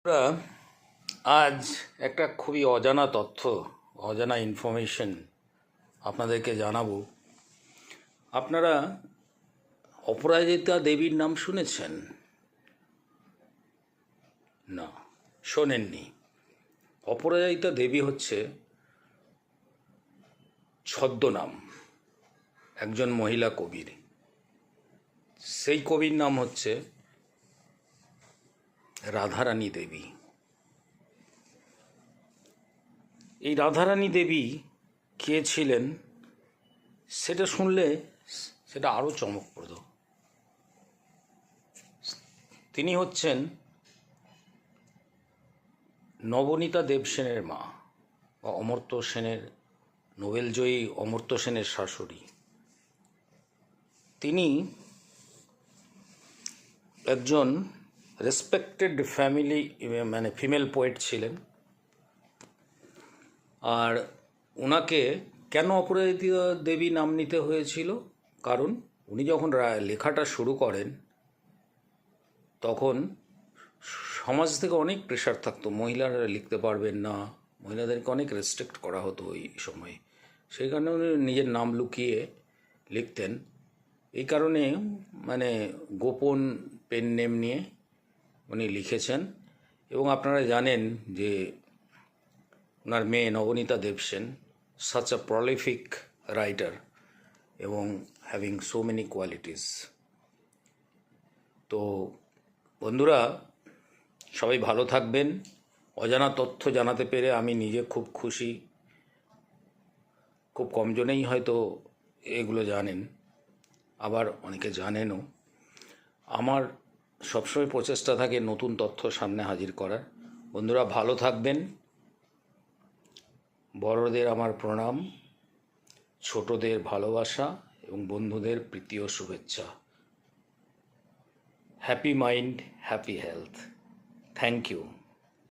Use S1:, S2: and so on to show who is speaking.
S1: আমরা আজ একটা খুবই অজানা তথ্য, অজানা ইনফরমেশন আপনাদেরকে জানাবো। আপনারা অপরাজিতা দেবীর নাম শুনেছেন? না, শোনেননি। অপরাজিতা দেবী হচ্ছে ছদ্মনাম একজন মহিলা কবির। সেই কবির নাম হচ্ছে রাধারানী দেবী। এই রাধারানী দেবী কে ছিলেন সেটা শুনলে সেটা আরও চমকপ্রদ। তিনি হচ্ছেন নবনীতা দেবসেনের মা বা অমর্ত্য সেনের, নোবেলজয়ী অমর্ত্য সেনের শাশুড়ি। তিনি একজন রেসপেক্টেড ফ্যামিলি, মানে ফিমেল পোয়েট ছিলেন। আর ওনাকে কেন অপরাজিতা দেবী নাম নিতে হয়েছিল? কারণ উনি যখন লেখাটা শুরু করেন তখন সমাজ থেকে অনেক প্রেশার থাকতো, মহিলারা লিখতে পারবেন না, মহিলাদেরকে অনেক রেস্ট্রিক্ট করা হতো ওই সময়ে। সেই কারণে উনি নিজের নাম লুকিয়ে লিখতেন। এই কারণে মানে গোপন পেন নেম নিয়ে উনি লিখেছেন। এবং আপনারা জানেন যে ওনার মেয়ে Nabanita Dev Sen such a prolific writer এবং হ্যাভিং সো মেনি কোয়ালিটিস। তো বন্ধুরা, সবাই ভালো থাকবেন। অজানা তথ্য জানাতে পেরে আমি নিজে খুব খুশি। খুব কমজনেই হয়তো এগুলো জানেন, আবার অনেকে জানেনও। আমার সবসময় প্রচেষ্টা থাকে নতুন তথ্য সামনে হাজির করার। বন্ধুরা ভালো থাকবেন। বড়দের আমার প্রণাম, ছোটদের ভালোবাসা এবং বন্ধুদের প্রীতি ও শুভেচ্ছা। Happy mind, happy health. Thank you.